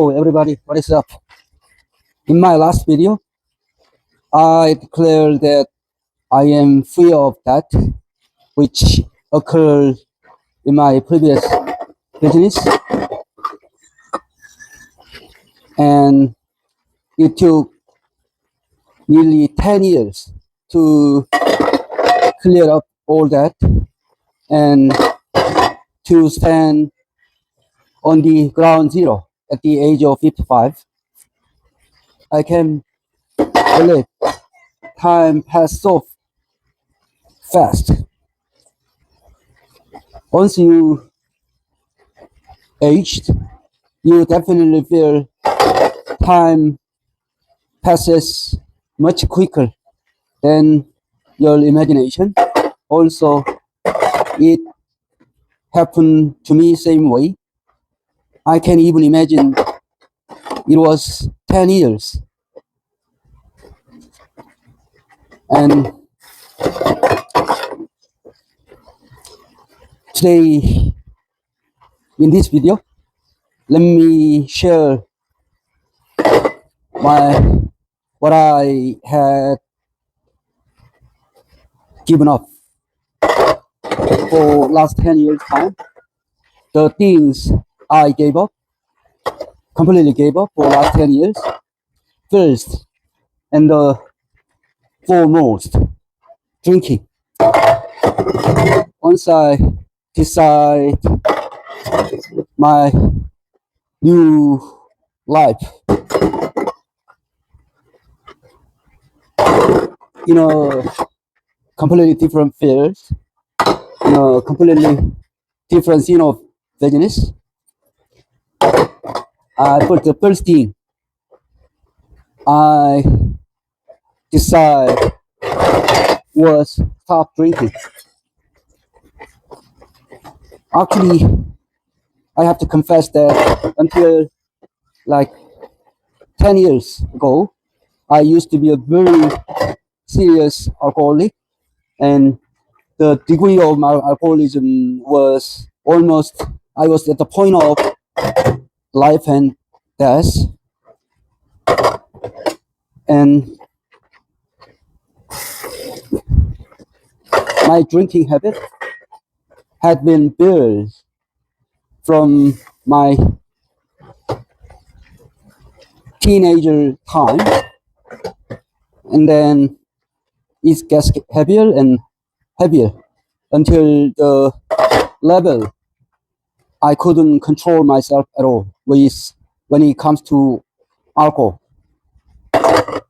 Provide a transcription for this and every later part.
Hello everybody, what is up? In my last video, I declared that I am free of debt, which occurred in my previous business, and it took nearly 10 years to clear up all that and to stand on the ground zero at the age of 55. I can believe time passed so fast. Once you aged, you definitely feel time passes much quicker than your imagination. Also, it happened to me same way. I can even imagine it was 10 years. And today, in this video, let me share what I had given up for last 10 years time. The things I gave up, completely gave up for last 10 years. First, and the foremost, drinking. Once I decide my new life, in a completely different field, in a completely different scene of business, for the first thing, I decide was stop drinking. Actually, I have to confess that until like 10 years ago, I used to be a very serious alcoholic, and the degree of my alcoholism was almost, I was at the point of life and death. And my drinking habit had been built from my teenager time, and then it gets heavier and heavier until the level I couldn't control myself at all when it comes to alcohol.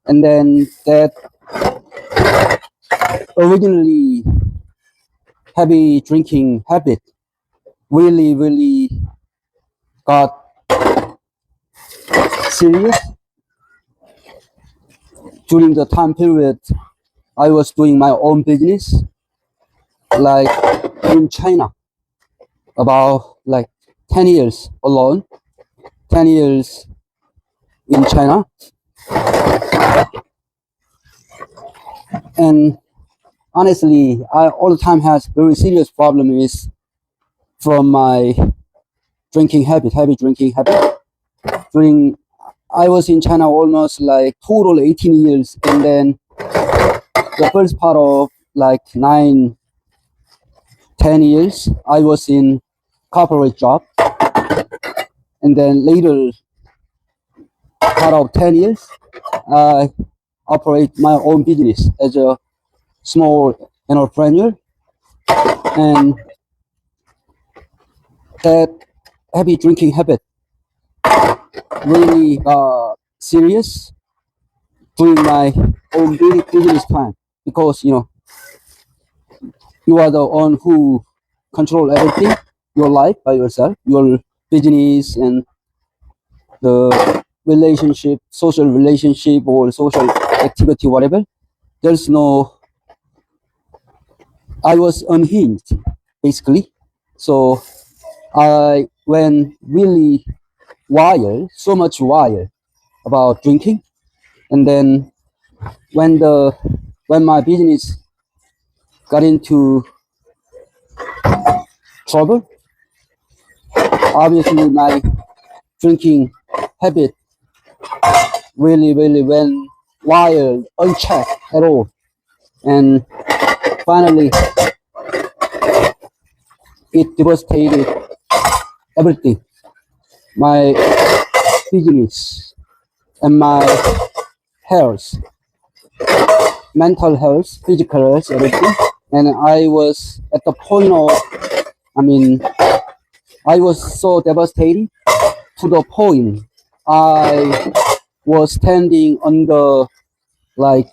And then that originally heavy drinking habit really got serious during the time period I was doing my own business, like in China, about like 10 years alone, 10 years in China. And honestly, I all the time has very serious problem is from my drinking habit, heavy drinking habit. I was in China almost like total 18 years, and then the first part of like 9-10 years I was in corporate job, and then later part of 10 years I operate my own business as a small entrepreneur. And that heavy drinking habit really serious during my own business time, because you are the one who control everything, your life by yourself, your business and the relationship, social relationship or social activity, whatever. There's no, I was unhinged basically. So I went really wild, so much wild about drinking. And then when my business got into trouble, obviously my drinking habit really went wild, unchecked at all. And finally, it devastated everything. My business and my health, mental health, physical health, everything. And I was at the point of, I mean, I was so devastated to the point I was standing on the like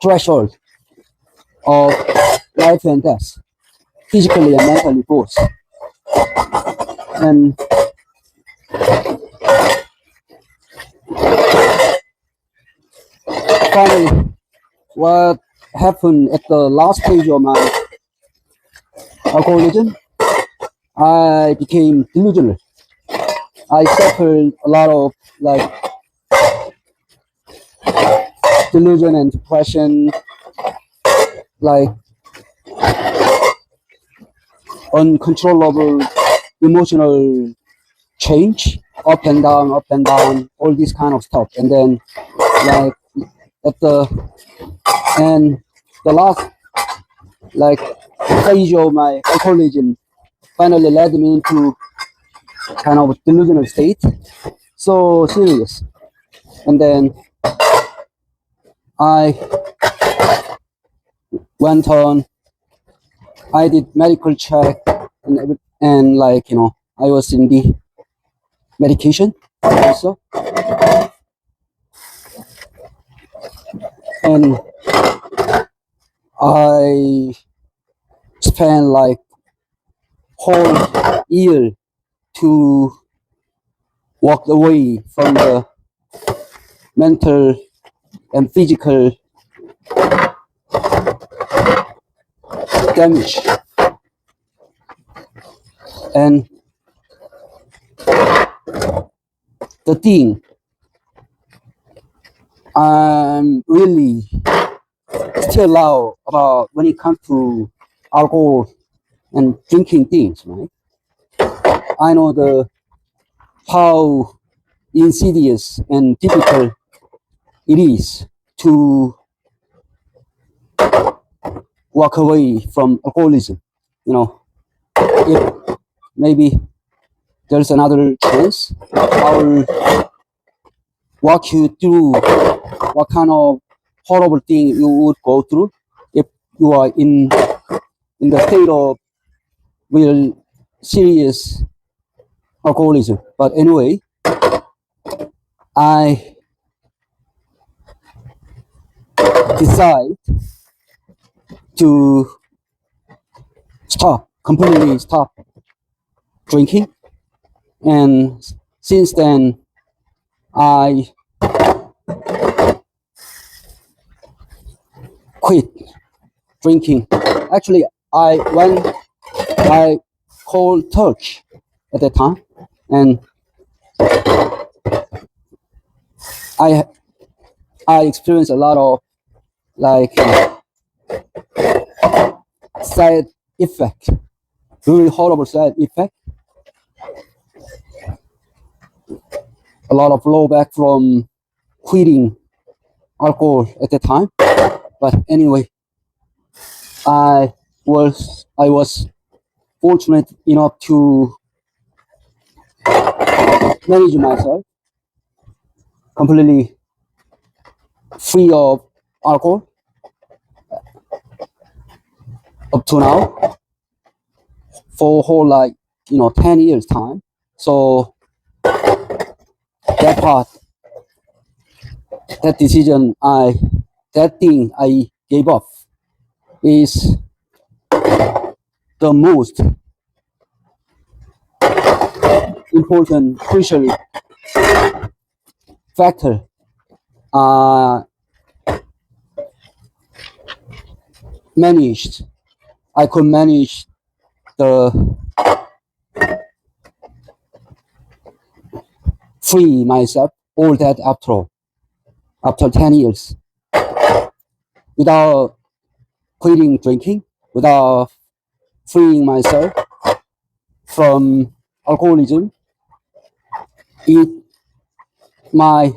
threshold of life and death, physically and mentally both. And finally, what happened at the last stage of my alcoholism, I became delusional. I suffered a lot of like delusion and depression, like uncontrollable emotional change, up and down, all this kind of stuff. And then like at the and the last like stage of my alcoholism finally led me into kind of delusional state, so serious. And then I went on, I did medical check and like, you know, I was in the medication also. And I spent like whole year to walk away from the mental and physical damage. And the thing I'm really still loud about when it comes to alcohol and drinking things, right? I know the how insidious and difficult it is to walk away from alcoholism. You know, if maybe there's another chance, I'll walk you through what kind of horrible thing you would go through if you are in the state of real serious alcoholism. But anyway, I decide to completely stop drinking. And since then, I quit drinking. Actually, I cold turkey at that time, and I experienced a lot of like side effect, really horrible side effect. A lot of blowback from quitting alcohol at the time. But anyway, I was fortunate enough to manage myself completely free of alcohol up to now for a whole 10 years time. So that part, that decision, that thing I gave up is the most important, crucial factor managed. I could manage the free myself all that after 10 years without quitting drinking, without freeing myself from alcoholism, It my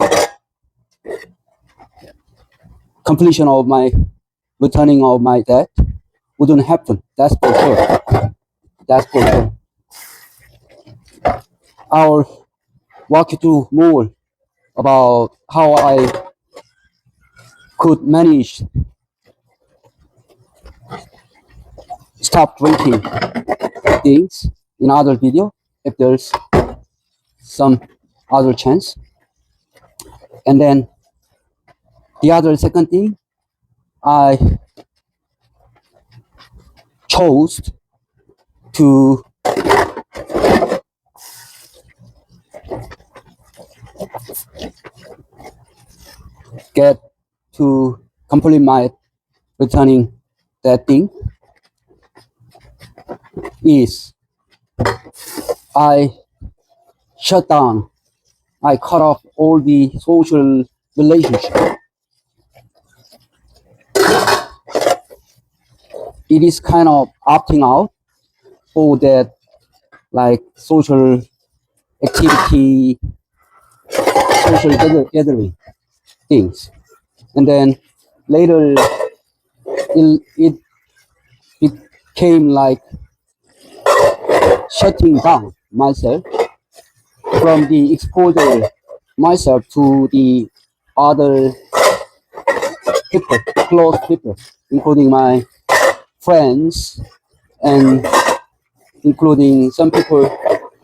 completion of my returning of my debt wouldn't happen. That's for sure. That's for sure. I'll walk you through more about how I could manage stop drinking things in other video if there's some other chance. And then the other second thing, I chose to get to complete my returning that thing is I shut down, I cut off all the social relationship. It is kind of opting out for that like social activity, social gathering things. And then later it became like shutting down myself from the exposure myself to the other people, close people, including my friends and including some people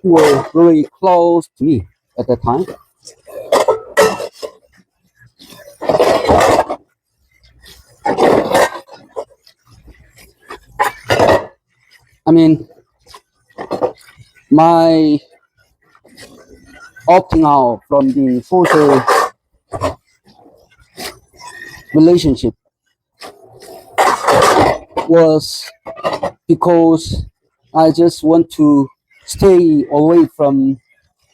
who were really close to me at that time. I mean, my opting out from the social relationship was because I just want to stay away from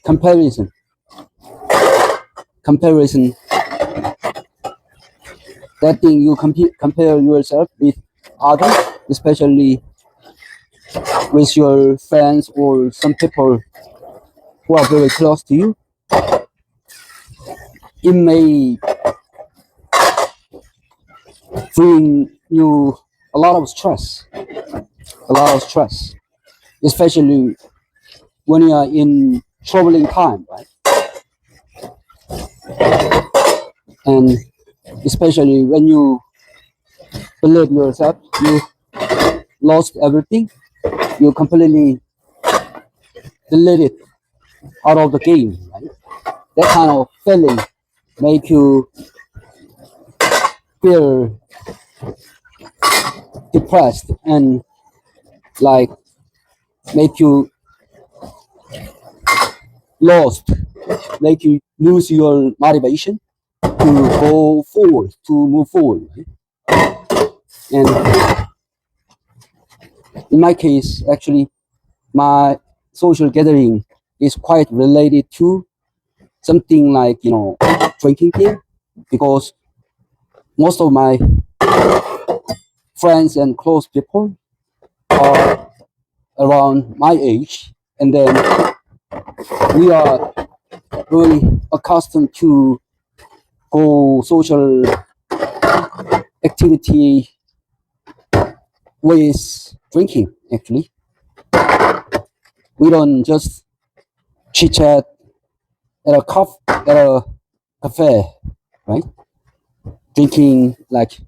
comparison. Comparison, that thing you compare yourself with others, especially with your friends or some people who are very close to you. It may bring you a lot of stress, especially when you are in troubling time, right? And especially when you believe yourself, you lost everything, you completely deleted out of the game, right? That kind of feeling make you feel depressed and like make you lost, make you lose your motivation to go forward, to move forward. Right? And in my case, actually, my social gathering is quite related to something like, drinking thing, because most of my friends and close people are around my age, and then we are really accustomed to go social activity with drinking. Actually, we don't just chit chat at a cafe, right? Drinking like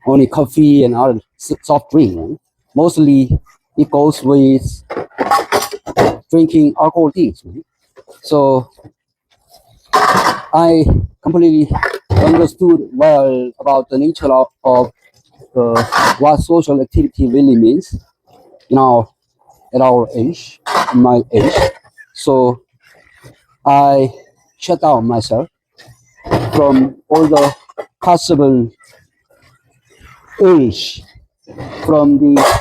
only coffee and other soft drink. Right? Mostly, it goes with drinking alcohol things. Right? So I completely understood well about the nature of what social activity really means, at our age, my age. So I shut down myself from all the possible urge from the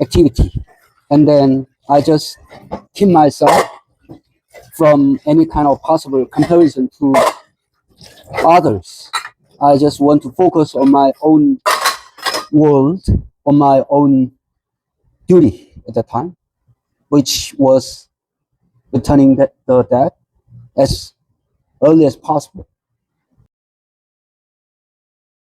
activity, and then I just keep myself from any kind of possible comparison to others. I just want to focus on my own world, on my own duty at that time, which was returning the debt. as early as possible.